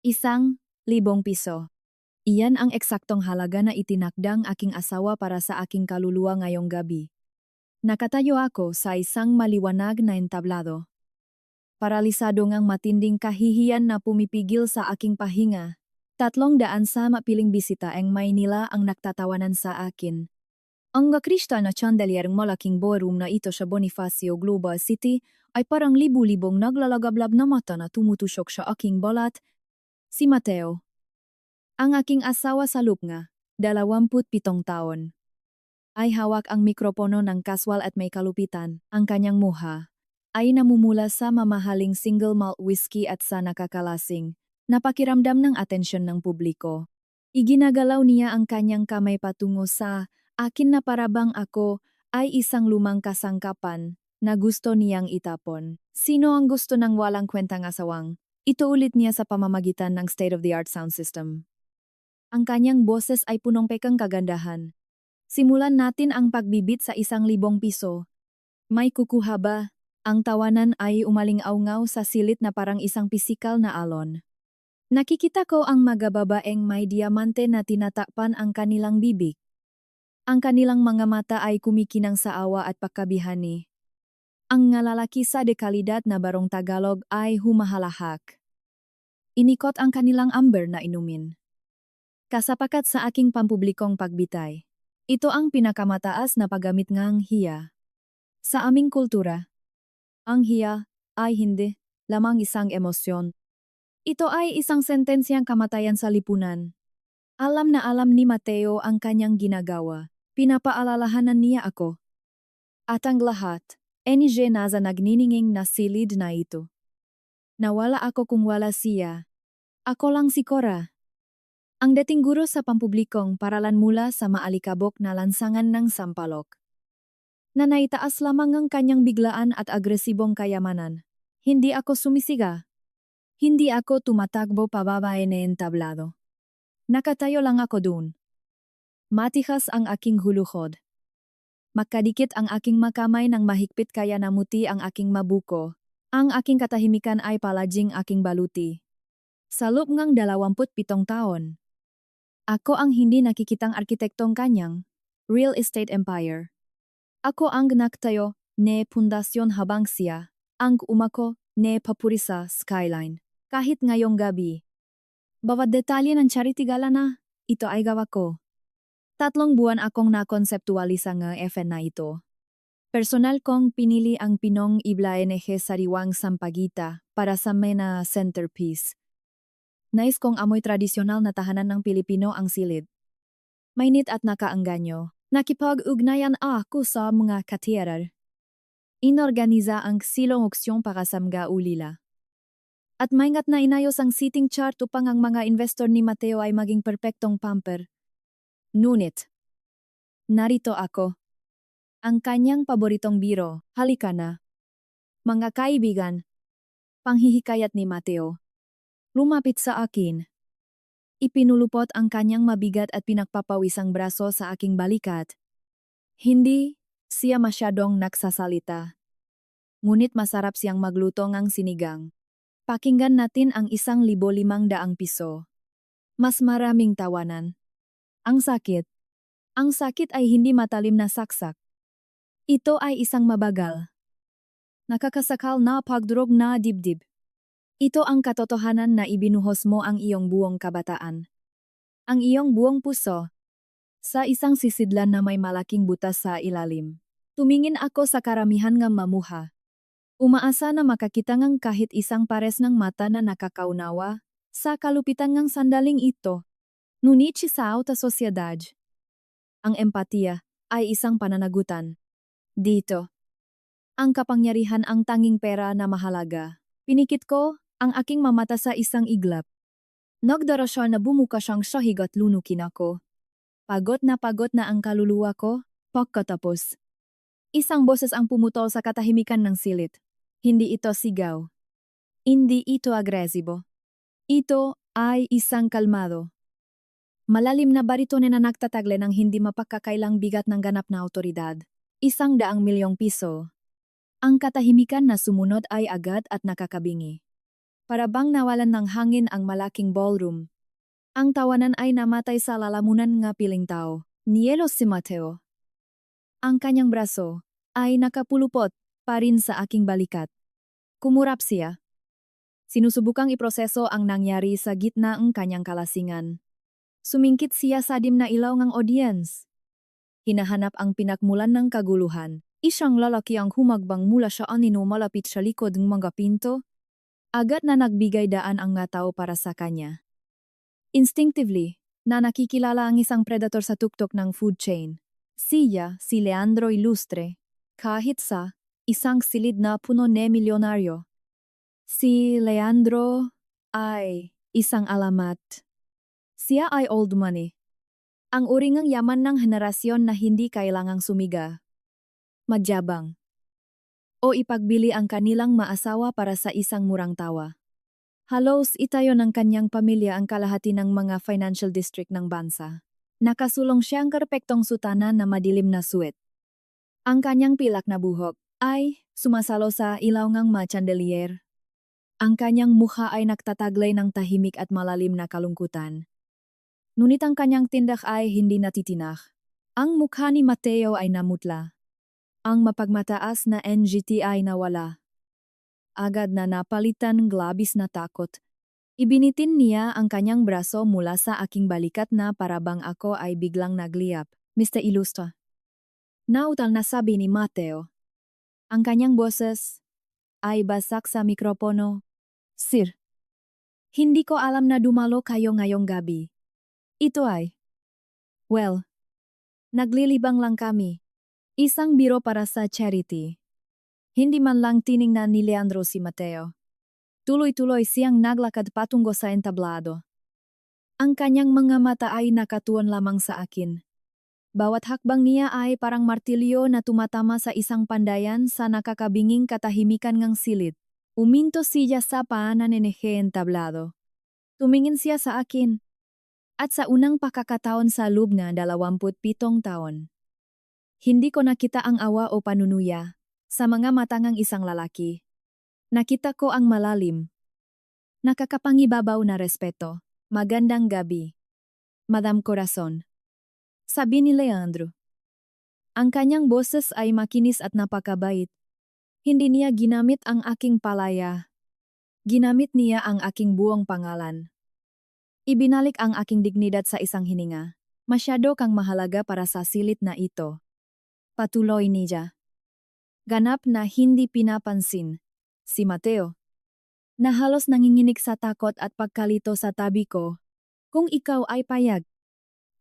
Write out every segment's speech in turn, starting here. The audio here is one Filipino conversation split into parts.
1,000 piso. Iyan ang eksaktong halaga na itinakdang aking asawa para sa aking kaluluwa ngayong gabi. Nakatayo ako sa isang maliwanag na entablado. Paralisado ngang matinding kahihiyan na pumipigil sa aking pahinga. 300 sa mapiling bisita ang Maynila ang nagtatawanan sa akin. Ang kristal na chandelierang malaking ballroom na ito sa Bonifacio Global City ay parang libu-libong naglalagablab na mata na tumutusok sa aking balat. Si Mateo. Ang aking asawa sa lupnga, 27 taon. Ay hawak ang mikropono ng kaswal at may kalupitan. Ang kanyang muha ay namumula sa mamahaling single malt whiskey at sa nakakalasing. Napakiramdam ng atensyon ng publiko. Iginagalaw niya ang kanyang kamay patungo sa akin na parabang ako ay isang lumang kasangkapan na gusto niyang itapon. Sino ang gusto ng walang kwentang asawang? Ito ulit niya sa pamamagitan ng state-of-the-art sound system. Ang kanyang boses ay punong pekang kagandahan. Simulan natin ang pagbibit sa 1,000 piso. May kukuha ba? Ang tawanan ay umaling-aungaw sa silit na parang isang pisikal na alon. Nakikita ko ang mga babaeng may diamante na tinatakpan ang kanilang bibig. Ang kanilang mga mata ay kumikinang sa awa at pagkabihani. Ang nga lalaki sa dekalidad na barong Tagalog ay humahalahak. Inikot ang kanilang amber na inumin. Kasapakat sa aking pampublikong pagbitay. Ito ang pinakamataas na paggamit ngang hiya. Sa aming kultura, ang hiya ay hindi lamang isang emosyon. Ito ay isang sentensyang kamatayan sa lipunan. Alam na alam ni Mateo ang kanyang ginagawa. Pinapaalalahanan niya ako. At ang lahat, NJ nasa nagnininging na silid na ito. Nawala ako kung wala siya. Ako lang si Cora. Ang dating guro sa pampublikong paralan mula sa maalikabok na lansangan ng sampalok. Na naitaas lamang ang kanyang biglaan at agresibong kayamanan. Hindi ako sumisiga. Hindi ako tumatakbo pababa ng entablado. Nakatayo lang ako dun. Matikas ang aking huluhod. Makadikit ang aking makamay ng mahigpit kaya namuti ang aking mabuko. Ang aking katahimikan ay palaging aking baluti. Sa loob ngang 27 taon. Ako ang hindi nakikitang arkitektong kanyang real estate empire. Ako ang nagtayo ne pundasyon habang siya ang umako ne papuri sa skyline. Kahit ngayong gabi. Bawat detalye ng charity gala na, ito ay gawa ko. 3 buwan akong nakonseptualisa ng FN na ito. Personal kong pinili ang pinong iblaenehe sariwang sampagita para sa mena centerpiece. Nais kong amoy tradisyonal na tahanan ng Pilipino ang silid. Mainit at nakaangganyo. Nakipag-ugnayan ako sa mga katierer. Inorganiza ang silong auksyon para sa mga ulila. At maingat na inayos ang seating chart upang ang mga investor ni Mateo ay maging perpektong pamper. Ngunit, narito ako. Ang kanyang paboritong biro, halika na. Mga kaibigan, panghihikayat ni Mateo. Lumapit sa akin. Ipinulupot ang kanyang mabigat at pinagpapawisang braso sa aking balikat. Hindi siya masyadong nagsasalita. Ngunit masarap siyang magluto ng sinigang. Pakinggan natin ang 1,500 piso. Mas maraming tawanan. Ang sakit. Ang sakit ay hindi matalim na saksak. Ito ay isang mabagal. Nakakasakal na pagdurog na dibdib. Ito ang katotohanan na ibinuhos mo ang iyong buong kabataan. Ang iyong buong puso. Sa isang sisidlan na may malaking butas sa ilalim. Tumingin ako sa karamihan ng mamuha. Umaasa na makakita ngang kahit isang pares ng mata na nakakaunawa sa kalupitan ng sandaling ito. Ngunit sa auta sosyedad. Ang empatiya ay isang pananagutan. Dito. Ang kapangyarihan ang tanging pera na mahalaga. Pinikit ko ang aking mamata sa isang iglap. Nagdarasya na bumuka siyang sahig at lunukin ako. Pagod na ang kaluluwa ko, pagkatapos. Isang boses ang pumutol sa katahimikan ng silit. Hindi ito sigaw. Hindi ito agresibo. Ito ay isang kalmado. Malalim na baritone na nagtatagle ng hindi mapagkakailang bigat ng ganap na autoridad. 100,000,000 piso. Ang katahimikan na sumunod ay agad at nakakabingi. Para bang nawalan ng hangin ang malaking ballroom. Ang tawanan ay namatay sa lalamunan nga piling tao. Nielos si Mateo. Ang kanyang braso ay nakapulupot pa rin sa aking balikat. Kumurap siya. Sinusubukang iproseso ang nangyari sa gitna ng kanyang kalasingan. Sumingkit siya sa dim na ilaw ng audience. Hinahanap ang pinakmulan ng kaguluhan. Isang lalaki ang humagbang mula sa anino malapit sa likod ng mga pinto. Agad na nagbigay daan ang nga tao para sa kanya. Instinctively, na nakikilala ang isang predator sa tuktok ng food chain. Siya, si Leandro Ilustre, kahit sa isang silid na puno ne milyonaryo. Si Leandro ay isang alamat. Siya ay old money. Ang uringang yaman ng henerasyon na hindi kailangang sumiga. Magyabang. O ipagbili ang kanilang maasawa para sa isang murang tawa. Halos itayo ng kanyang pamilya ang kalahati ng mga financial district ng bansa. Nakasulong siyang perpektong sutana na madilim na suwet. Ang kanyang pilak na buhok ay sumasalo sa ilaw ng chandelier. Ang kanyang mukha ay nagtataglay ng tahimik at malalim na kalungkutan. Ngunit ang kanyang tindak ay hindi natitinak. Ang mukha ni Mateo ay namutla. Ang mapagmataas na NGT ay nawala. Agad na napalitan ng labis na takot. Ibinitin niya ang kanyang braso mula sa aking balikat na parabang ako ay biglang nagliyap. Mr. Ilustre. Nautal na sabi ni Mateo. Ang kanyang boses ay basak sa mikropono. Sir, hindi ko alam na dumalo kayo ngayong gabi. Ito ay, well, naglilibang lang kami. Isang biro para sa charity. Hindi man lang tiningnan ni Leandro si Mateo. Tuloy-tuloy siyang naglakad patungo sa entablado. Ang kanyang mga mata ay nakatuon lamang sa akin. Bawat hakbang niya ay parang martilyo na tumatama sa isang pandayan sa nakakabinging katahimikan ng silid. Uminto siya sa paanan ng entablado. Tumingin siya sa akin. At sa unang pakakataon sa loob na 27 taon. Hindi ko nakita ang awa o panunuya sa mga mata ng isang lalaki. Nakita ko ang malalim. Nakakapangibabaw na respeto. Magandang gabi. Madam Corazon. Sabi ni Leandro. Ang kanyang boses ay makinis at napakabait. Hindi niya ginamit ang aking palaya. Ginamit niya ang aking buong pangalan. Ibinalik ang aking dignidad sa isang hininga. Masyado kang mahalaga para sa silid na ito. Patuloy niya. Ganap na hindi pinapansin. Si Mateo. Na halos nanginginig sa takot at pagkalito sa tabi ko. Kung ikaw ay payag.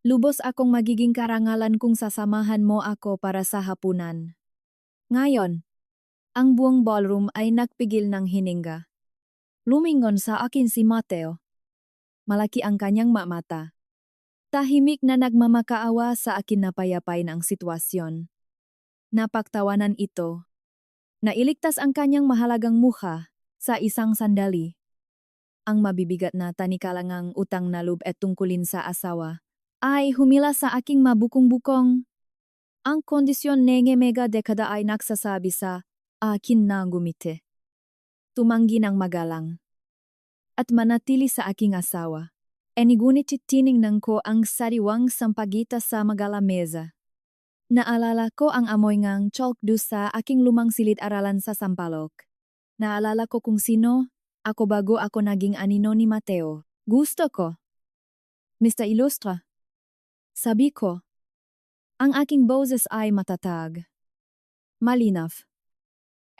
Lubos akong magiging karangalan kung sasamahan mo ako para sa hapunan. Ngayon. Ang buong ballroom ay nagpigil ng hininga. Lumingon sa akin si Mateo. Malaki ang kanyang mata. Tahimik na nagmamakaawa sa akin na payapain ang sitwasyon. Napagtawanan ito. Nailigtas ang kanyang mahalagang mukha sa isang sandali. Ang mabibigat na tanikalangang utang na loob at tungkulin sa asawa ay humila sa aking mabukong-bukong. Ang kondisyon ng mega dekada ay nagsasabi sa akin na gumite. Tumanggi ng magalang. At manatili sa aking asawa. Ngunit tiningnan ko ang sariwang sampagita sa magalameza. Naalala ko ang amoy ngang chalk sa aking lumang silid-aralan sa Sampaloc. Naalala ko kung sino, ako bago ako naging anino ni Mateo. Gusto ko. Mr. Ilustre. Sabi ko. Ang aking boses ay matatag. Malinaw.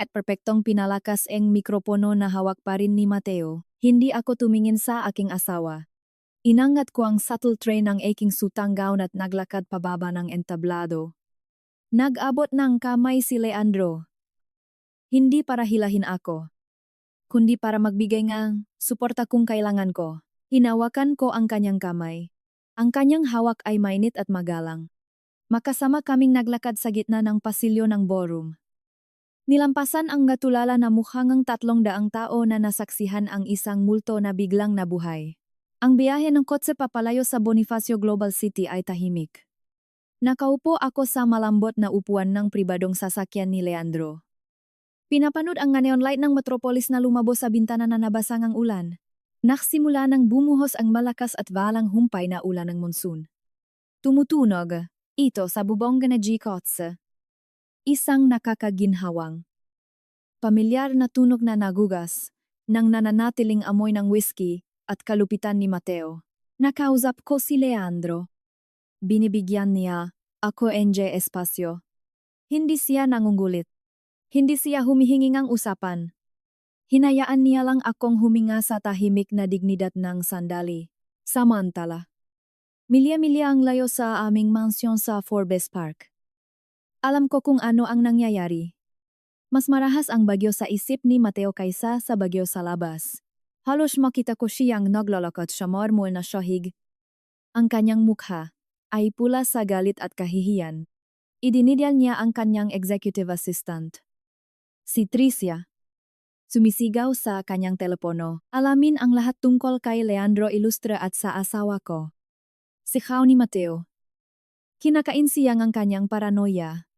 At perpektong pinalakas ang mikropono na hawak pa rin ni Mateo. Hindi ako tumingin sa aking asawa. Inangat ko ang subtle tray ng aking sutang gown at naglakad pababa ng entablado. Nag-abot ng kamay si Leandro. Hindi para hilahin ako, kundi para magbigay ng suporta kung kailangan ko. Hinawakan ko ang kanyang kamay. Ang kanyang hawak ay mainit at magalang. Makasama kaming naglakad sa gitna ng pasilyo ng ballroom. Nilampasan ang gatulala na mukha ng 300 tao na nasaksihan ang isang multo na biglang nabuhay. Ang biyahe ng kotse papalayo sa Bonifacio Global City ay tahimik. Nakaupo ako sa malambot na upuan ng pribadong sasakyan ni Leandro. Pinapanood ang nga neon light ng metropolis na lumabos sa bintana na nabasa ng ulan. Naksimula nang bumuhos ang malakas at walang humpay na ulan ng monsoon. Tumutunog, ito sa bubong na G-Cots. Isang nakakaginhawang. Pamilyar na tunog na nagugas, nang nananatiling amoy ng whiskey at kalupitan ni Mateo. Nakausap ko si Leandro. Binibigyan niya ako NJ espasyo. Hindi siya nangungulit. Hindi siya humihingi ng usapan. Hinayaan niya lang akong huminga sa tahimik na dignidad ng sandali. Samantala, milya-milya ang layo sa aming mansyon sa Forbes Park. Alam ko kung ano ang nangyayari. Mas marahas ang bagyo sa isip ni Mateo kaysa sa bagyo sa labas. Halos makita ko siyang naglalakad sa marmol na sahig. Ang kanyang mukha ay pula sa galit at kahihiyan. Idinidyal niya ang kanyang executive assistant. Si Tricia. Sumisigaw sa kanyang telepono. Alamin ang lahat tungkol kay Leandro Ilustre at sa asawa ko. Sigaw ni Mateo. Kinakain siya ng kanyang paranoia.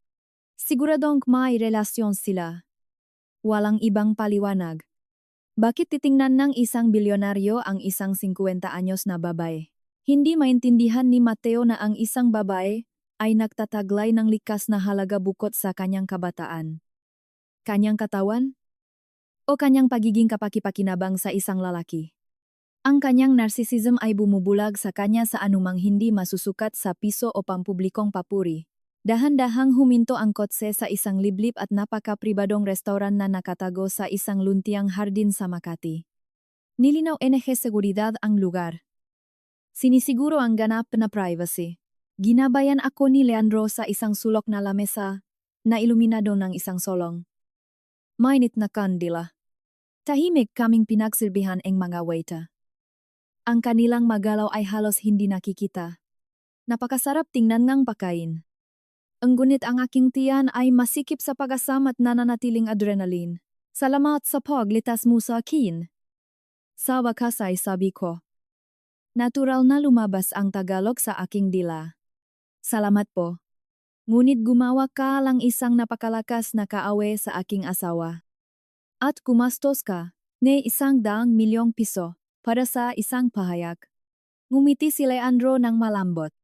Siguradong may relasyon sila. Walang ibang paliwanag. Bakit titingnan ng isang bilyonaryo ang isang 50 anyos na babae? Hindi maintindihan ni Mateo na ang isang babae ay nagtataglay ng likas na halaga bukod sa kanyang kabataan. Kanyang katawan? O kanyang pagiging kapaki-pakinabang sa isang lalaki. Ang kanyang narcissism ay bumubulag sa kanya sa anumang hindi masusukat sa piso o pampublikong papuri. Dahan-dahang huminto ang kotse sa isang liblib at napaka-pribadong restaurant na nakatago sa isang luntiang hardin sa Makati. Nilinaw NG Seguridad ang lugar. Sinisiguro ang ganap na privacy. Ginabayan ako ni Leandro sa isang sulok na lamesa na iluminado ng isang solong. Mainit na kandila. Tahimik kaming pinagsilbihan ang mga waiter. Ang kanilang magalaw ay halos hindi nakikita. Napakasarap tingnan ngang pakain. Ang gunit ang aking tiyan ay masikip sa pag-asam at nananatiling adrenaline. Salamat sa paglitas mo sa akin. Sa wakas ay sabi ko. Natural na lumabas ang Tagalog sa aking dila. Salamat po. Ngunit gumawa ka lang isang napakalakas na kaawe sa aking asawa. At kumastos ka, ng 100,000,000 piso, para sa isang pahayag. Ngumiti si Leandro ng malambot.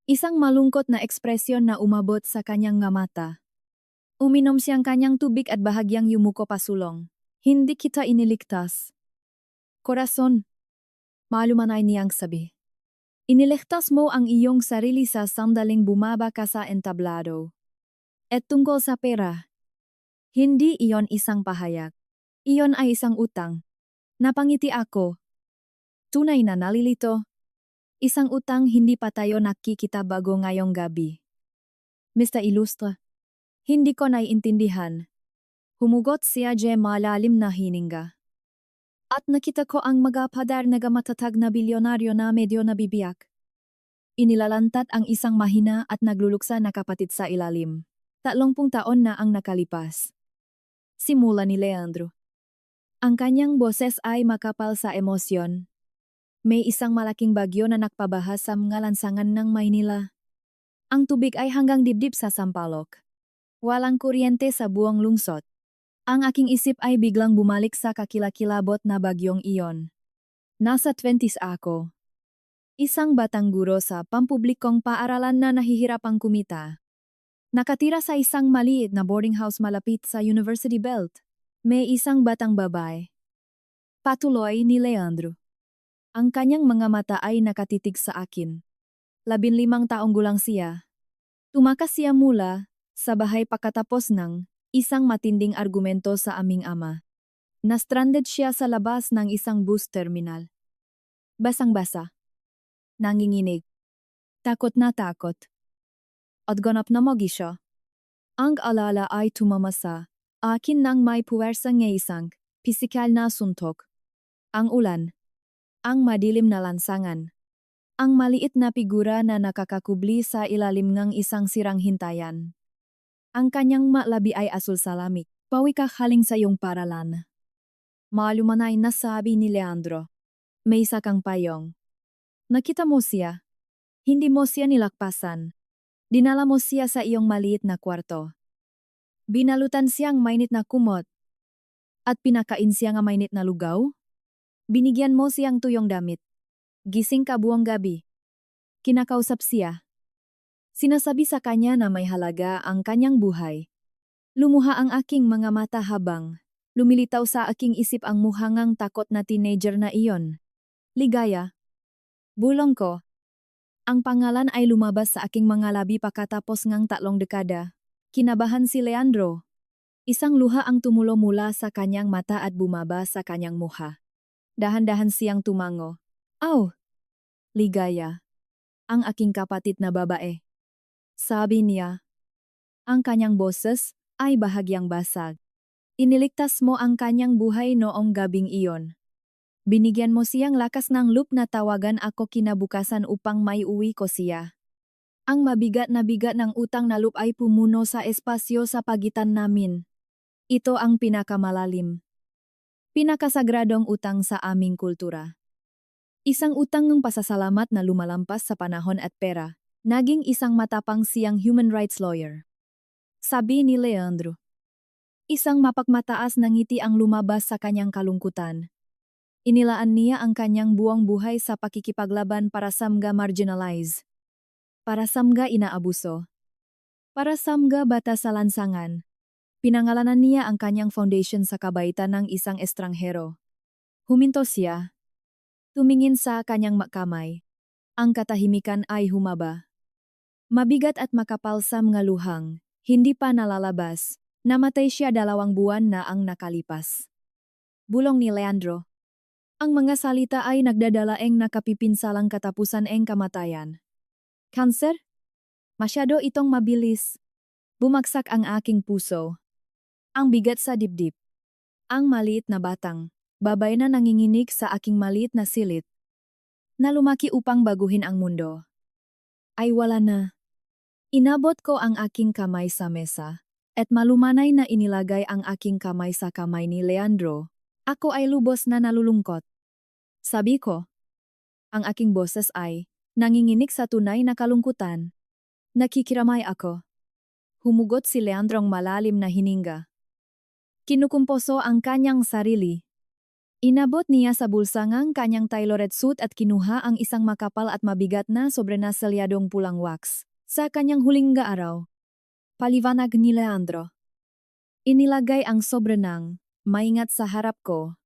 Isang malungkot na ekspresyon na umabot sa kanyang nga mata. Uminom siyang kanyang tubig at bahagyang yumuko pasulong. Hindi kita iniligtas. Korason. Malumanay niyang sabi. Iniligtas mo ang iyong sarili sa sandaling bumaba ka sa entablado. At tungkol sa pera. Hindi iyon isang pahayag. Iyon ay isang utang. Napangiti ako. Tunay na nalilito. Isang utang hindi pa tayo nakikita bago ngayong gabi. Mr. Ilustre. Hindi ko naiintindihan. Humugot siya malalim na hininga. At nakita ko ang magapadar na matatag na bilyonaryo na medyo nabibiyak. Inilalantat ang isang mahina at nagluluksa na kapatid sa ilalim. 30 taon na ang nakalipas. Simula ni Leandro. Ang kanyang boses ay makapal sa emosyon. May isang malaking bagyo na nakpabaha sa mga lansangan ng Maynila. Ang tubig ay hanggang dibdib sa sampalok. Walang kuryente sa buong lungsod. Ang aking isip ay biglang bumalik sa kakilakilabot na bagyong iyon. Nasa 20s ako. Isang batang guro sa pampublikong paaralan na nahihirapang kumita. Nakatira sa isang maliit na boarding house malapit sa University Belt. May isang batang babae. Patuloy ni Leandro. Ang kanyang mga mata ay nakatitig sa akin. 15 taong gulang siya. Tumakas siya mula sa bahay pagkatapos ng isang matinding argumento sa aming ama. Na-stranded siya sa labas ng isang bus terminal. Basang-basa. Nanginginig. Takot na takot. At ganap na magisya. Ang alala ay tumamasa. Akin nang may puwersa ng isang pisikal na suntok. Ang ulan. Ang madilim na lansangan. Ang maliit na figura na nakakakubli sa ilalim ng isang sirang hintayan. Ang kanyang malabi ay asul sa lamig. Pawi ka haling sa iyong paralan. Malumanay na sabi ni Leandro. May isa kang payong. Nakita mo siya. Hindi mo siya nilakpasan. Dinala mo siya sa iyong maliit na kwarto. Binalutan siyang mainit na kumot. At pinakain siya nga mainit na lugaw? Binigyan mo siyang tuyong damit. Gising ka buong gabi. Kinakausap siya. Sinasabi sa kanya na may halaga ang kanyang buhay. Lumuha ang aking mga mata habang lumilitaw sa aking isip ang muhangang takot na teenager na iyon. Ligaya. Bulong ko. Ang pangalan ay lumabas sa aking mga labi pagkatapos ngang 3 dekada. Kinabahan si Leandro. Isang luha ang tumulo mula sa kanyang mata at bumaba sa kanyang muha. Dahan-dahan siyang tumango. Aw! Ligaya. Ang aking kapatid na babae. Sabi niya. Ang kanyang boses ay bahagyang basag. Iniligtas mo ang kanyang buhay noong gabing iyon. Binigyan mo siyang lakas ng loob na tawagan ako kinabukasan upang maiuwi ko siya. Ang mabigat na bigat ng utang na loob ay pumuno sa espasyo sa pagitan namin. Ito ang pinakamalalim. Pinakasagradong utang sa aming kultura. Isang utang ng pasasalamat na lumalampas sa panahon at pera. Naging isang matapang siyang human rights lawyer. Sabi ni Leandro. Isang mapagmataas na ngiti ang lumabas sa kanyang kalungkutan. Inilaan niya ang kanyang buong buhay sa pakikipaglaban para sa mga marginalized. Para sa mga inaabuso. Para sa mga bata sa lansangan. Pinangalanan niya ang kanyang foundation sa kabaitan ng isang estranghero. Huminto siya. Tumingin sa kanyang kamay. Ang katahimikan ay humaba. Mabigat at makapal sa mga luhang, hindi pa nalalabas. Namatay siya 2 buwan na ang nakalipas. Bulong ni Leandro. Ang mga salita ay nagdadalaeng nakapipinsalang katapusan ng kamatayan. Kanser? Masyado itong mabilis. Bumagsak ang aking puso. Ang bigat sa dibdib. Ang maliit na batang, babay na nanginginig sa aking maliit na silit. Na lumaki upang baguhin ang mundo. Ay wala na. Inabot ko ang aking kamay sa mesa. At malumanay na inilagay ang aking kamay sa kamay ni Leandro. Ako ay lubos na nalulungkot. Sabi ko. Ang aking boses ay nanginginig sa tunay na kalungkutan. Nakikiramay ako. Humugot si Leandrong malalim na hininga. Kinukumposo ang kanyang sarili. Inabot niya sa bulsa ngang kanyang tailored suit at kinuha ang isang makapal at mabigat na sobrenaselyadong pulang wax. Sa kanyang huling araw. Paliwanag ni Leandro. Inilagay ang sobrenang, maingat sa harap ko.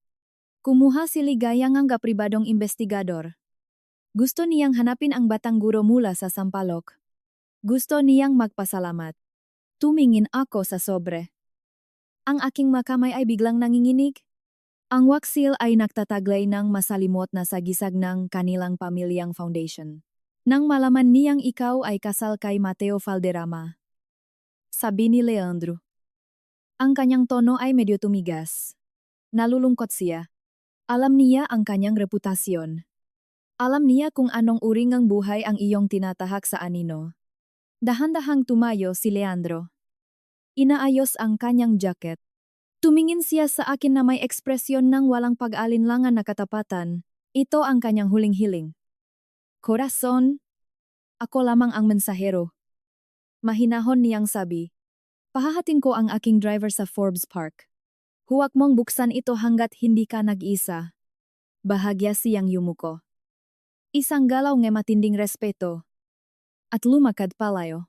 Kumuha si Ligaya ngang pribadong investigador. Gusto niyang hanapin ang batang guro mula sa Sampaloc. Gusto niyang magpasalamat. Tumingin ako sa sobre. Ang aking makamay ay biglang nanginginig. Ang wax seal ay nagtataglay ng masalimot na sagisag ng kanilang pamilyang foundation. Nang malaman niyang ikaw ay kasal kay Mateo Valderrama. Sabi ni Leandro. Ang kanyang tono ay medyo tumigas. Nalulungkot siya. Alam niya ang kanyang reputasyon. Alam niya kung anong uri ng buhay ang iyong tinatahak sa anino. Dahan-dahang tumayo si Leandro. Inaayos ang kanyang jacket. Tumingin siya sa akin na may ekspresyon ng walang pag-alinlangan na katapatan. Ito ang kanyang huling hiling. Corazon, ako lamang ang mensahero. Mahinahon niyang sabi. Pahahatin ko ang aking driver sa Forbes Park. Huwag mong buksan ito hanggat hindi ka nag-isa. Bahagya siyang yumuko. Isang galaw ng matinding respeto. At lumakad palayo.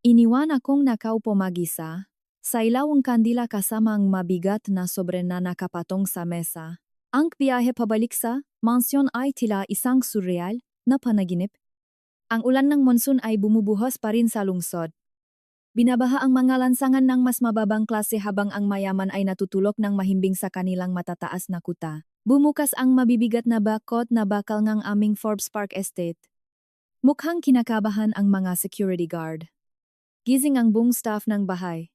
Iniwan akong nakaupo mag-isa, sa ilawang kandila kasama ang mabigat na sobre na nakapatong sa mesa. Ang biyahe pabalik sa mansyon ay tila isang surreal na panaginip. Ang ulan ng monsoon ay bumubuhos pa rin sa lungsod. Binabaha ang mga lansangan ng mas mababang klase habang ang mayaman ay natutulok ng mahimbing sa kanilang matataas na kuta. Bumukas ang mabibigat na bakod na bakal ng aming Forbes Park Estate. Mukhang kinakabahan ang mga security guard. Gising ang buong staff ng bahay.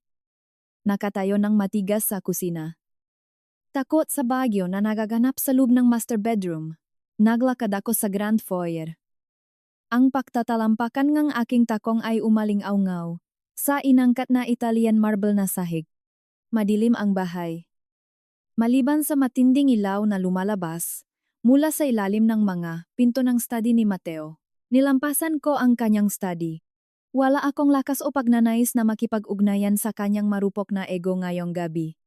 Nakatayo ng matigas sa kusina. Takot sa bagyo na nagaganap sa loob ng master bedroom. Naglakad ako sa grand foyer. Ang pagtatalampakan ng aking takong ay umaling-awngaw sa inangkat na Italian marble na sahig. Madilim ang bahay. Maliban sa matinding ilaw na lumalabas mula sa ilalim ng mga pinto ng study ni Mateo, nilampasan ko ang kanyang study. Wala akong lakas o pagnanais na makipag-ugnayan sa kanyang marupok na ego ngayong gabi.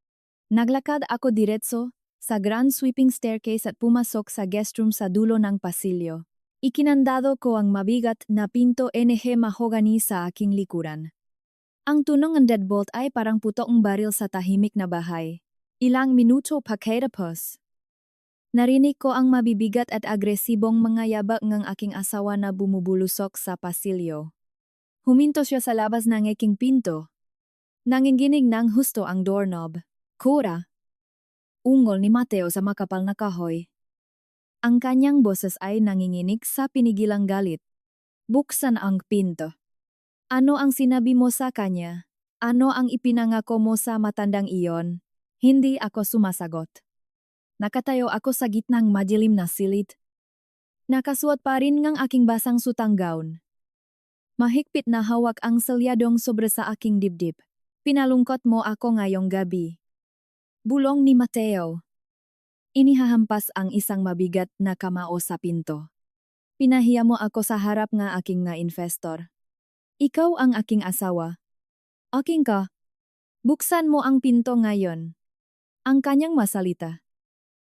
Naglakad ako diretso sa grand sweeping staircase at pumasok sa guest room sa dulo ng pasilyo. Ikinandado ko ang mabigat na pinto NG mahogany sa aking likuran. Ang tunog ng deadbolt ay parang putong baril sa tahimik na bahay. Ilang minuto pagkatapos, narinig ko ang mabibigat at agresibong mga yabak ng aking asawa na bumubulusok sa pasilyo. Huminto siya sa labas ng aking pinto. Nanginginig ng husto ang doorknob. Kura! Ungol ni Mateo sa makapal na kahoy. Ang kanyang boses ay nanginginig sa pinigilang galit. Buksan ang pinto. Ano ang sinabi mo sa kanya? Ano ang ipinangako mo sa matandang iyon? Hindi ako sumasagot. Nakatayo ako sa gitnang madilim na silid. Nakasuot pa rin ngang aking basang sutang gown. Mahigpit na hawak ang selyadong sobre sa aking dibdib. Pinalungkot mo ako ngayong gabi. Bulong ni Mateo. Inihahampas ang isang mabigat na kamao sa pinto. Pinahiya mo ako sa harap nga aking na investor. Ikaw ang aking asawa. Aking ka. Buksan mo ang pinto ngayon. Ang kanyang masalita.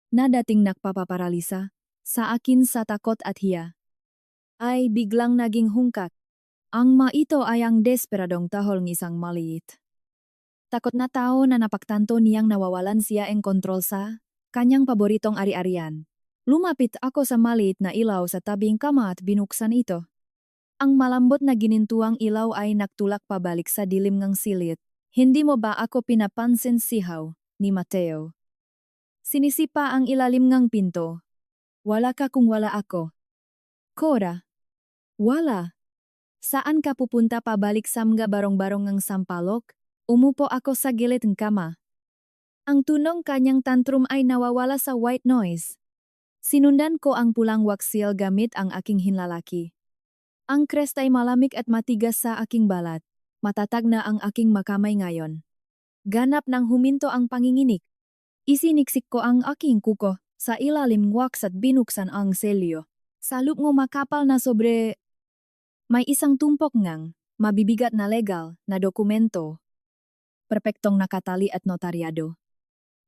Na dating nagpapaparalisa sa akin sa takot at hiya. Ay biglang naging hungkak. Ang maito ay ang desperadong tahol ng isang maliit. Takot na tao na napagtanto niyang nawawalan siya ang kontrol sa kanyang paboritong ari-arian. Lumapit ako sa maliit na ilaw sa tabing kama at binuksan ito. Ang malambot na ginintuang ilaw ay nagtulak pabalik sa dilim ng silid. Hindi mo ba ako pinapansin, sihaw ni Mateo? Sinisipa ang ilalim ng pinto. Wala ka kung wala ako. Cora. Wala. Saan ka pupunta pabalik sa mga barong-barong ng sampalok? Umupo ako sa gilid ng kama. Ang tunong kanyang tantrum ay nawawala sa white noise. Sinundan ko ang pulang waksil gamit ang aking hinlalaki. Ang crest ay malamig at matigas sa aking balat. Matatag na ang aking makamay ngayon. Ganap nang huminto ang panginginik. Isiniksik ko ang aking kuko sa ilalim wax at binuksan ang selyo. Sa loob ng makapal na sobre, may isang tumpok ngang mabibigat na legal na dokumento. Perpektong nakatali at notaryado.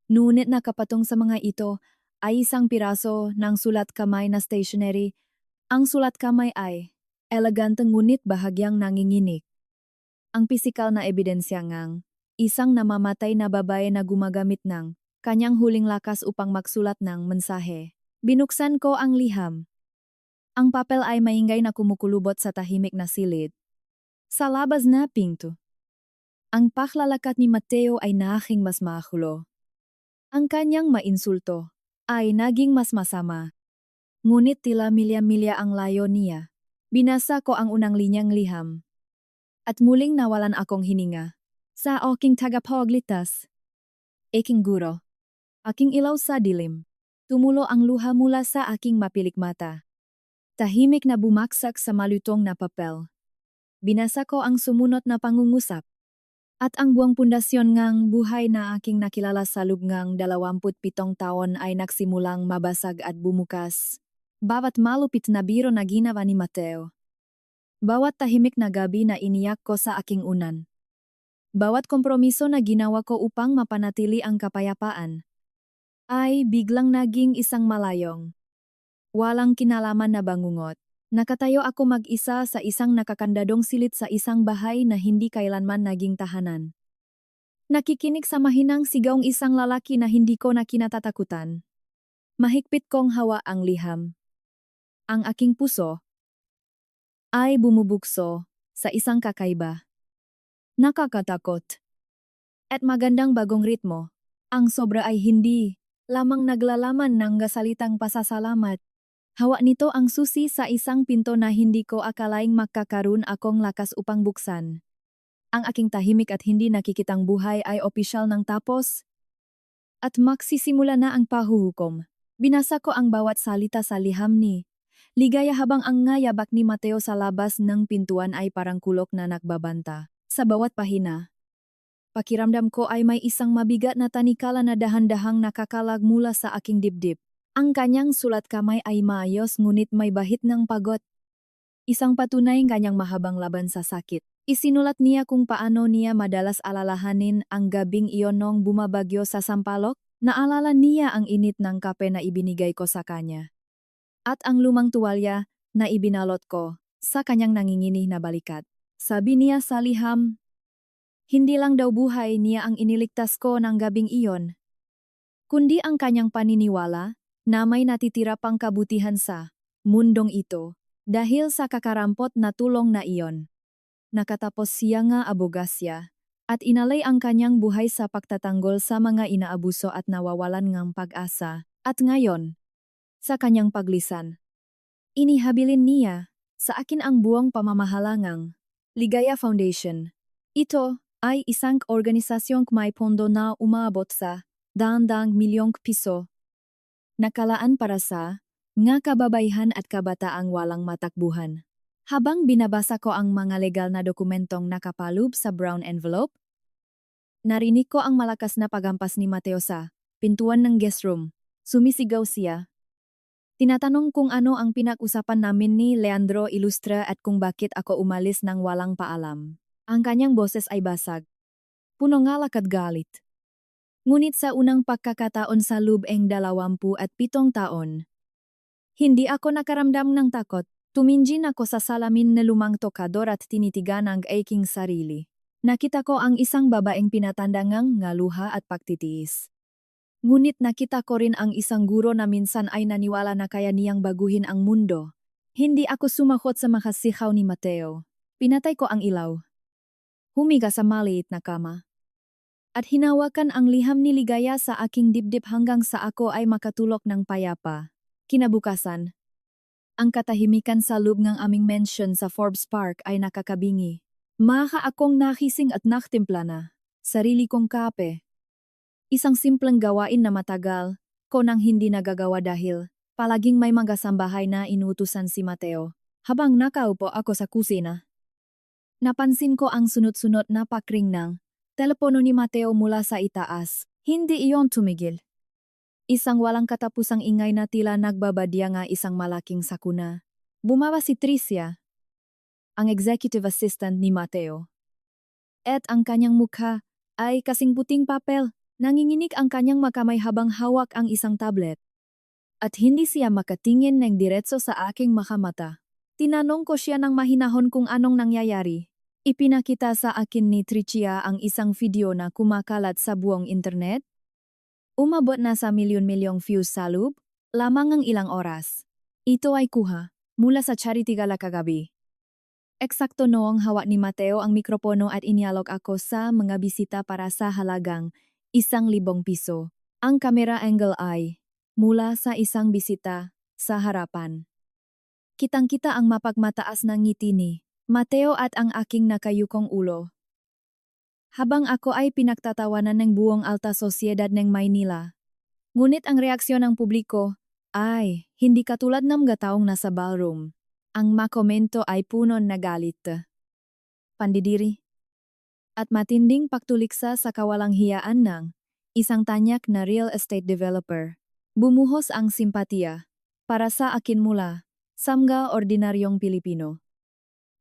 Ngunit nakapatong sa mga ito ay isang piraso ng sulat kamay na stationery. Ang sulat kamay ay eleganteng ngunit bahagyang nanginginig. Ang pisikal na ebidensya ngang isang namamatay na babae na gumagamit ng kanyang huling lakas upang magsulat ng mensahe. Binuksan ko ang liham. Ang papel ay maingay na kumukulubot sa tahimik na silid. Sa labas na pinto. Ang paklalakat ni Mateo ay naaking mas makulo. Ang kanyang mainsulto ay naging mas masama. Ngunit tila milya-milya ang layo niya. Binasa ko ang unang linyang liham. At muling nawalan akong hininga. Sa aking tagapagligtas. Aking guro. Aking ilaw sa dilim. Tumulo ang luha mula sa aking mapilik mata. Tahimik na bumaksak sa malutong na papel. Binasa ko ang sumunod na pangungusap. At ang buwang pundasyon ngang buhay na aking nakilala sa loob ngang 27 taon ay nagsimulang mabasag at bumukas. Bawat malupit na biro na ginawa ni Mateo. Bawat tahimik na gabi na iniyak ko sa aking unan. Bawat kompromiso na ginawa ko upang mapanatili ang kapayapaan ay biglang naging isang malayong. Walang kinalaman na bangungot. Nakatayo ako mag-isa sa isang nakakandadong silid sa isang bahay na hindi kailanman naging tahanan. Nakikinig sa mahinang sigaw ng isang lalaki na hindi ko na kinatatakutan. Mahigpit kong hawa ang liham. Ang aking puso ay bumubukso sa isang kakaiba. Nakakatakot. At magandang bagong ritmo. Ang sobra ay hindi lamang naglalaman ng gasalitang pasasalamat. Hawa nito ang susi sa isang pinto na hindi ko akalaing makakaroon akong lakas upang buksan. Ang aking tahimik at hindi nakikitang buhay ay opisyal ng tapos. At magsisimula na ang pahuhukom. Binasa ko ang bawat salita sa liham ni Ligaya habang ang ngayabak ni Mateo sa labas ng pintuan ay parang kulok na nagbabanta. Sa bawat pahina, pakiramdam ko ay may isang mabigat na tanikala na dahan-dahang nakakalag mula sa aking dibdib. Ang kanyang sulat kamay ay maayos ngunit may bahid ng pagod. Isang patunay kanyang mahabang laban sa sakit. Isinulat niya kung paano niya madalas alalahanin ang gabing iyon nung bumabagyo sa Sampaloc. Naalala niya ang init ng kape na ibinigay ko sa kanya. At ang lumang tuwalya na ibinalot ko sa kanyang nanginginig na balikat. Sabi niya sa liham, hindi lang daw buhay niya ang iniligtas ko ng gabing iyon, kundi ang kanyang paniniwala na may natitira pang kabutihan sa mundong ito dahil sa kakarampot na tulong na iyon. Nakatapos siya nga abogasya at inalay ang kanyang buhay sa pagtatanggol sa mga inaabuso at nawawalan ng pag-asa. At ngayon, sa kanyang paglisan, inihabilin niya sa akin ang buong pamamahalangang Ligaya Foundation. Ito ay isang organisasyong may pondo na umabot sa daang-daang milyong piso. Nakalaan para sa nga kababayhan at kabataang walang matakbuhan. Habang binabasa ko ang mga legal na dokumentong nakapaloob sa brown envelope, narinig ko ang malakas na paghampas ni Mateo sa pintuan ng guest room. Sumisigaw siya. Tinatanong kung ano ang pinag-usapan namin ni Leandro Ilustra at kung bakit ako umalis ng walang paalam. Ang kanyang boses ay basag. Puno ngalak at galit. Ngunit sa unang pagkakataon sa loob ng 27 taon, hindi ako nakaramdam ng takot. Tuminjin ako sa salamin na lumang tokador at tinitigan ang aking sarili. Nakita ko ang isang babaeng pinatandangang ngaluha at pagtitiis. Ngunit nakita ko rin ang isang guro na minsan ay naniwala na kaya niyang baguhin ang mundo. Hindi ako sumakot sa makasihaw ni Mateo. Pinatay ko ang ilaw. Humiga sa maliit na kama. At hinawakan ang liham ni Ligaya sa aking dibdib hanggang sa ako ay makatulog ng payapa. Kinabukasan, ang katahimikan sa loob ng aming mansion sa Forbes Park ay nakakabingi. Maka akong nakising at naktimpla na. Sarili kong kape. Isang simpleng gawain na matagal ko nang hindi nagagawa dahil palaging may mga sambahay na inutusan si Mateo habang nakaupo ako sa kusina. Napansin ko ang sunod-sunod na pakring ng telepono ni Mateo mula sa itaas. Hindi iyon tumigil. Isang walang katapusang ingay na tila nagbabadya nga isang malaking sakuna. Bumaba si Tricia, ang executive assistant ni Mateo. At ang kanyang mukha ay kasing puting papel. Nanginginig ang kanyang makamay habang hawak ang isang tablet. At hindi siya makatingin ng diretso sa aking makamata. Tinanong ko siya ng mahinahon kung anong nangyayari. Ipinakita sa akin ni Tricia ang isang video na kumakalat sa buong internet. Umabot na sa milyon-milyong views sa loob, lamang ang ilang oras. Ito ay kuha mula sa Charity Gala kagabi. Eksakto noong hawak ni Mateo ang mikropono at inialok ako sa mga bisita para sa halagang 1,000 piso. Ang camera angle ay mula sa isang bisita sa harapan. Kitang-kita ang mapagmataas ng ngiti ni Mateo at ang aking nakayukong ulo. Habang ako ay pinagtatawanan ng buong alta sosyedad ng Maynila. Ngunit ang reaksyon ng publiko ay hindi katulad ng mga taong nasa ballroom. Ang makomento ay puno na galit, pandidiri, at matinding pagtuliksa sa kawalang hiyaan ng isang tanyak na real estate developer. Bumuhos ang simpatiya para sa akin mula sa mga ordinaryong Pilipino.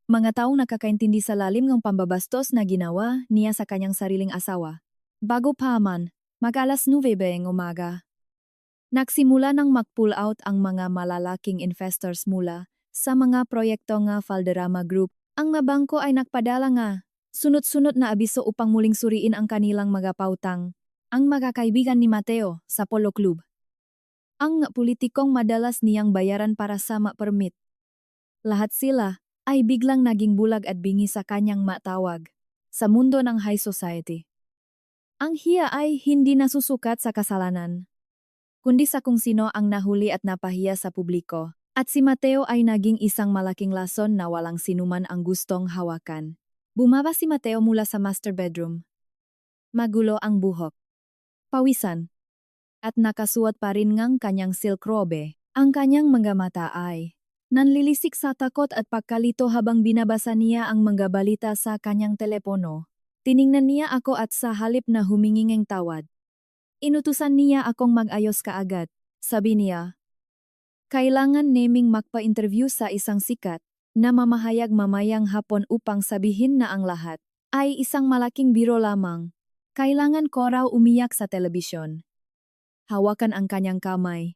Mga taong nakakaintindi sa lalim ng pambabastos na ginawa niya sa kanyang sariling asawa. Bago pa man, mag-alas 9 ng umaga. Nagsimula nang mag-pull out ang mga malalaking investors mula sa mga proyekto ng Valderrama Group. Ang mga bangko ay nagpadala nga sunod-sunod na abiso upang muling suriin ang kanilang mga pautang. Ang mga kaibigan ni Mateo sa Polo Club. Ang politikong madalas niyang bayaran para sa permit. Lahat sila ay biglang naging bulag at bingi sa kanyang matawag sa mundo ng high society. Ang hiya ay hindi nasusukat sa kasalanan, kundi sa kung sino ang nahuli at napahiya sa publiko. At si Mateo ay naging isang malaking lason na walang sinuman ang gustong hawakan. Bumaba si Mateo mula sa master bedroom. Magulo ang buhok. Pawisan. At nakasuot pa rin ngang kanyang silk robe. Ang kanyang mga mata ay nanlilisik sa takot at pagkalito habang binabasa niya ang mga balita sa kanyang telepono. Tiningnan niya ako at sa halip na humingi ng tawad, inutusan niya akong mag-ayos kaagad. Sabi niya, kailangan naming magpa-interview sa isang sikat na mamahayag mamayang hapon upang sabihin na ang lahat ay isang malaking biro lamang. Kailangan ko raw umiyak sa telebisyon. Hawakan ang kanyang kamay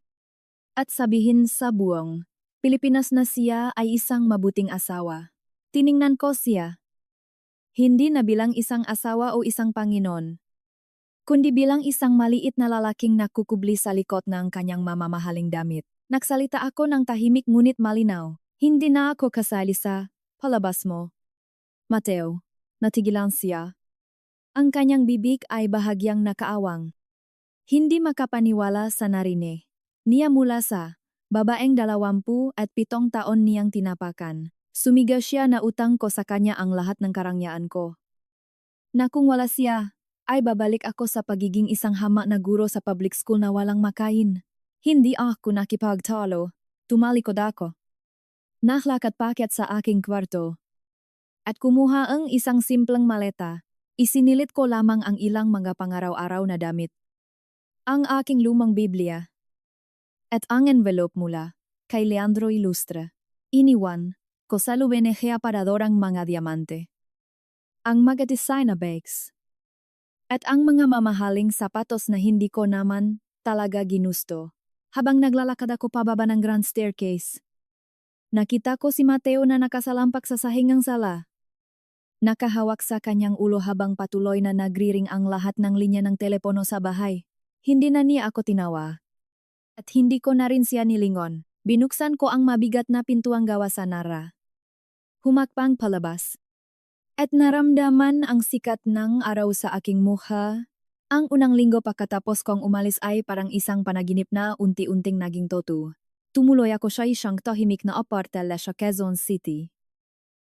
at sabihin sa buong Pilipinas na siya ay isang mabuting asawa. Tiningnan ko siya. Hindi na bilang isang asawa o isang Panginoon, kundi bilang isang maliit na lalaking nakukubli sa likod ng kanyang mamamahaling damit. Nagsalita ako ng tahimik ngunit malinaw. Hindi na ako kasali sa palabas mo. Mateo, natigilan siya. Ang kanyang bibig ay bahagyang nakaawang. Hindi makapaniwala sa narinig niya mula sa babaeng 27 taon niyang tinapakan. Sumigaw siya na utang ko sa kanya ang lahat ng karangyaan ko. Na kung wala siya, ay babalik ako sa pagiging isang hamak na guro sa public school na walang makain. Hindi ako nakipagtalo. Tumalikod ako. Naglakad paket sa aking kwarto. At kumuha ang isang simpleng maleta. Isinilit ko lamang ang ilang mga pangaraw-araw na damit. Ang aking lumang Biblia. At ang envelope mula kay Leandro Ilustre. Iniwan ko sa lubenehe aparador ang mga diamante. Ang mga design na bags. At ang mga mamahaling sapatos na hindi ko naman talaga ginusto. Habang naglalakad ako pababa ng grand staircase, nakita ko si Mateo na nakasalampak sa sahingang sala. Nakahawak sa kanyang ulo habang patuloy na nagriring ang lahat ng linya ng telepono sa bahay. Hindi na niya ako tinawa. At hindi ko na rin siya nilingon. Binuksan ko ang mabigat na pintuang gawa sa Nara. Humakbang palabas. At naramdaman ang sikat ng araw sa aking mukha. Ang unang linggo pagkatapos kong umalis ay parang isang panaginip na unti-unting naging totoo. Tumuloy ako sa isang tahimik na apartment sa Quezon City.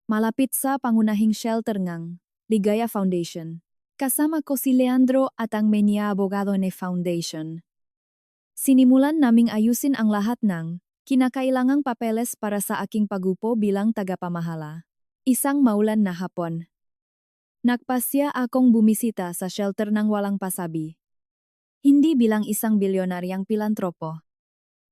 Malapit sa pangunahing shelter ng Ligaya Foundation. Kasama ko si Leandro at ang menya abogado ni Foundation. Sinimulan naming ayusin ang lahat ng kinakailangang papeles para sa aking pagupo bilang tagapamahala. Isang maulan na hapon. Nagpasya akong bumisita sa shelter ng walang pasabi. Hindi bilang isang bilyonaryang pilantropo,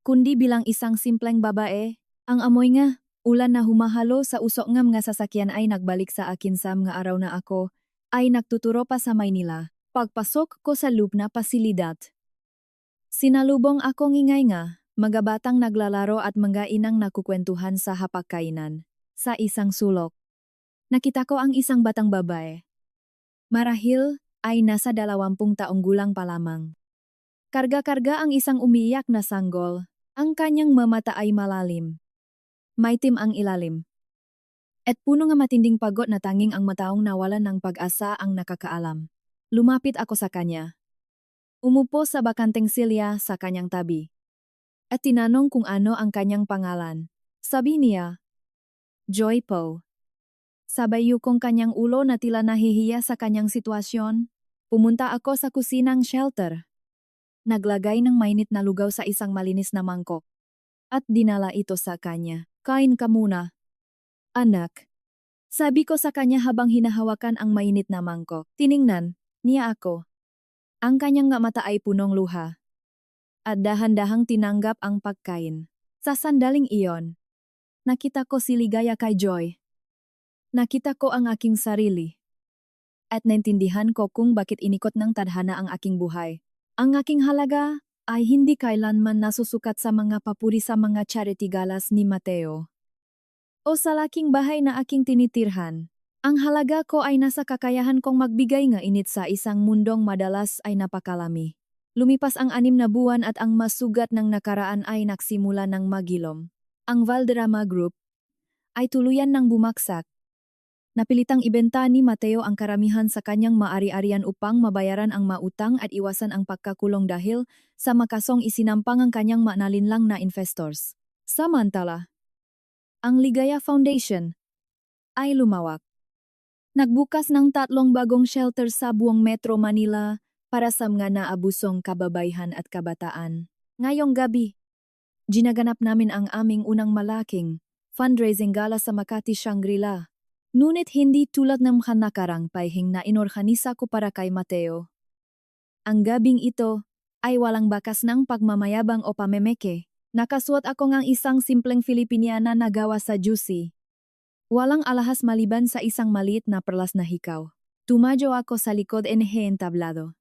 kundi bilang isang simpleng babae. Ang amoy nga, ulan na humahalo sa usok ng mga sasakyan ay nagbalik sa akin sa mga araw na ako ay nagtuturo pa sa Maynila. Pagpasok ko sa loob na pasilidad. Sinalubong akong ingay nga, mga batang naglalaro at mga inang nakukwentuhan sa hapagkainan. Sa isang sulok, nakita ko ang isang batang babae. Marahil ay nasa 20 taong gulang pa lamang. Karga-karga ang isang umiiyak na sanggol. Ang kanyang mamata ay malalim. Maitim ang ilalim. At puno nga matinding pagod na tanging ang mataong nawalan ng pag-asa ang nakakaalam. Lumapit ako sa kanya. Umupo sa bakanteng silya sa kanyang tabi. At tinanong kung ano ang kanyang pangalan. Sabi niya, Joy po. Sabay yukong kanyang ulo na tila nahihiya sa kanyang sitwasyon. Pumunta ako sa kusinang shelter. Naglagay ng mainit na lugaw sa isang malinis na mangkok. At dinala ito sa kanya. Kain ka muna, anak. Sabi ko sa kanya habang hinahawakan ang mainit na mangkok. Tiningnan niya ako. Ang kanyang mata ay punong luha. At dahan-dahang tinanggap ang pagkain. Sa sandaling iyon, nakita ko si ligaya kay Joy. Nakita ko ang aking sarili. At naintindihan ko kung bakit inikot ng tadhana ang aking buhay. Ang aking halaga ay hindi kailanman nasusukat sa mga papuri sa mga charity galas ni Mateo. O sa laking bahay na aking tinitirhan. Ang halaga ko ay nasa kakayahan kong magbigay nga init sa isang mundong madalas ay napakalami. Lumipas ang 6 na buwan at ang masugat ng nakaraan ay nagsimula ng magilom. Ang Valderrama Group ay tuluyan ng bumaksak. Napilitang ibenta ni Mateo ang karamihan sa kanyang maari-arian upang mabayaran ang mautang at iwasan ang pagkakulong dahil sa makasong isinampang ang kanyang manalinlang na investors. Samantala, ang Ligaya Foundation ay lumawak. Nagbukas ng 3 bagong shelter sa buong Metro Manila para sa mga naabusong kababaihan at kabataan. Ngayong gabi, ginaganap namin ang aming unang malaking fundraising gala sa Makati Shangri-La. Ngunit hindi tulad ng nakarang paihing na inorganisa ko para kay Mateo. Ang gabing ito ay walang bakas ng pagmamayabang o pamemeke. Nakasuot ako ng isang simpleng Filipiniana na gawa sa juicy Walang alahas maliban sa isang maliit na perlas na hikaw. Tumadyo ako sa likod entablado.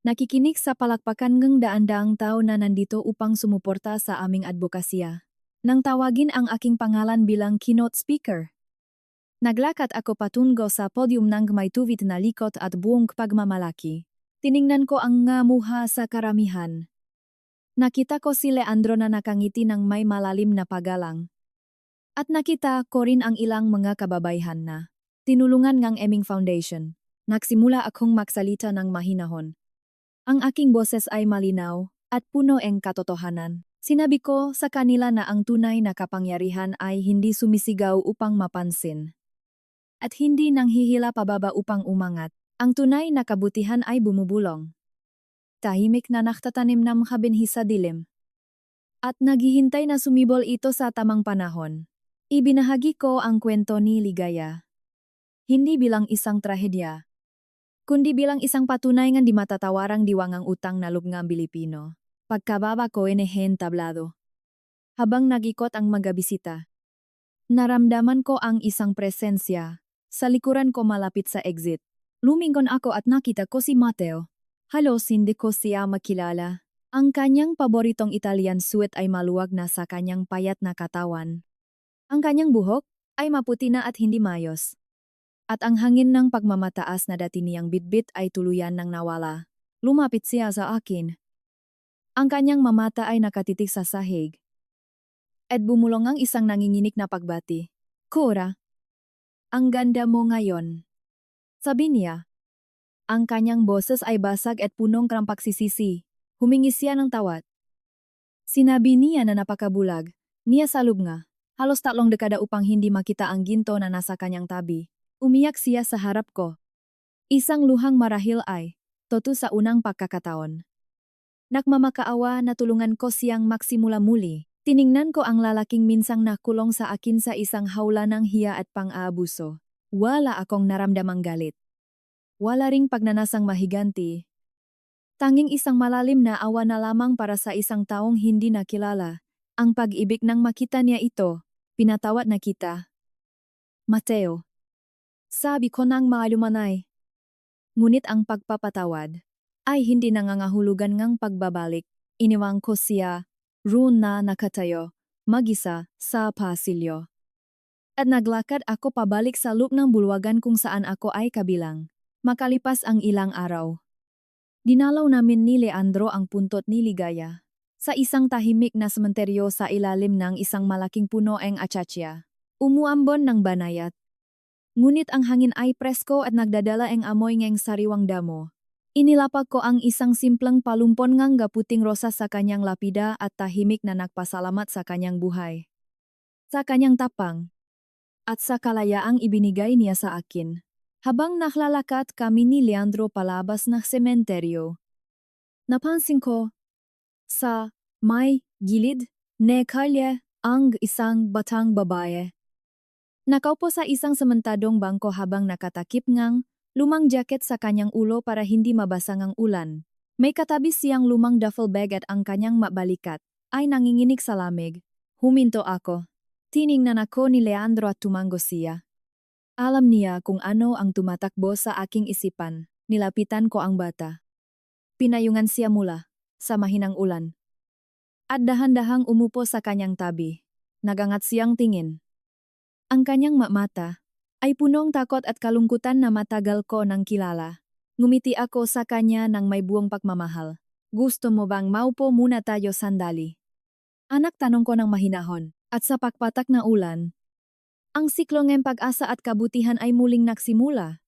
Nakikinig sa palakpakan ng daan-daang tao na nandito upang sumuporta sa aming advokasya. Nang tawagin ang aking pangalan bilang keynote speaker. Naglakad ako patungo sa podium ng may tuwid na likod at buong pagmamalaki. Tiningnan ko ang ngamuha sa karamihan. Nakita ko si Leandro na nakangiti ng may malalim na paggalang. At nakita ko rin ang ilang mga kababaihan na tinulungan ng Eming Foundation. Nagsimula akong magsalita ng mahinahon. Ang aking boses ay malinaw at puno ng katotohanan. Sinabi ko sa kanila na ang tunay na kapangyarihan ay hindi sumisigaw upang mapansin. At hindi nanghihila pababa upang umangat. Ang tunay na kabutihan ay bumubulong. Tahimik na nakatanim ng kabinhi sa dilim. At naghihintay na sumibol ito sa tamang panahon. Ibinahagi ko ang kwento ni Ligaya. Hindi bilang isang trahedya, kundi bilang isang patunay ng di matatawarang diwangang utang na loob ng Pilipino. Pagkababa ko entablado. Habang nag-ikot ang mga bisita, naramdaman ko ang isang presensya. Sa likuran ko malapit sa exit. Lumingon ako at nakita ko si Matteo. Halos hindi ko siya makilala. Ang kanyang paboritong Italian suit ay maluwag na sa kanyang payat na katawan. Ang kanyang buhok ay maputi na at hindi mayos. At ang hangin ng pagmamataas na dati niyang bitbit ay tuluyan nang nawala. Lumapit siya sa akin. Ang kanyang mamata ay nakatitig sa sahig. At bumulong ang isang nanginginig na pagbati. Cora, ang ganda mo ngayon. Sabi niya. Ang kanyang boses ay basag at punong krampagsisisi. Humingi siya ng tawad. Sinabi niya na napakabulag. Niya salub nga. Halos 3 dekada upang hindi makita ang ginto na nasa kanyang tabi. Umiyak siya sa harap ko. Isang luhang marahil ay toto sa unang pagkakataon. Nagmamakaawa na tulungan ko siyang magsimula muli. Tiningnan ko ang lalaking minsang nakulong sa akin sa isang hawla ng hiya at pang-aabuso. Wala akong naramdamang galit. Wala ring pagnanasang mahiganti. Tanging isang malalim na awa na lamang para sa isang taong hindi nakilala. Ang pag-ibig nang makita niya ito, pinatawad na kita. Matteo. Sabi ko nang maalumanay. Ngunit ang pagpapatawad ay hindi nangangahulugan ngang pagbabalik. Iniwang ko siya, roon na nakatayo, mag-isa sa pasilyo. At naglakad ako pabalik sa loob ng bulwagan kung saan ako ay kabilang. Makalipas ang ilang araw. Dinalaw namin ni Leandro ang puntot ni Ligaya. Sa isang tahimik na sementeryo sa ilalim ng isang malaking puno ng acacia. Umuambon ng banayat. Ngunit ang hangin ay presko at nagdadala ng amoy ng sariwang damo. Inilapag ko ang isang simpleng palumpon ng gaputing rosa sa kanyang lapida at tahimik na nagpasalamat sa kanyang buhay. Sa kanyang tapang. At sa kalayaang ibinigay niya sa akin. Habang naklalakad kami ni Leandro palabas ng sementeryo. Napansin ko, sa may gilid, ne kalye, ang isang batang babae. Nakaupo sa isang sementadong bangko habang nakatakip ngang lumang jacket sa kanyang ulo para hindi mabasa ng ulan. May katabi siyang lumang duffel bag at ang kanyang mabalikat ay nanginginig sa lamig. Huminto ako. Tiningnan ako ni Leandro at tumango siya. Alam niya kung ano ang tumatakbo sa aking isipan. Nilapitan ko ang bata. Pinayungan siya mula sa mahinang ulan. At dahan-dahang umupo sa kanyang tabi. Nagangat siyang tingin. Ang kanyang mata ay punong takot at kalungkutan na matagal ko nang kilala. Ngumiti ako sa kanya ng may buong pagmamahal. Gusto mo bang maupo muna tayo sandali? Anak, tanong ko ng mahinahon. At sa pagpatak na ulan, ang siklo ng pag-asa at kabutihan ay muling nagsimula.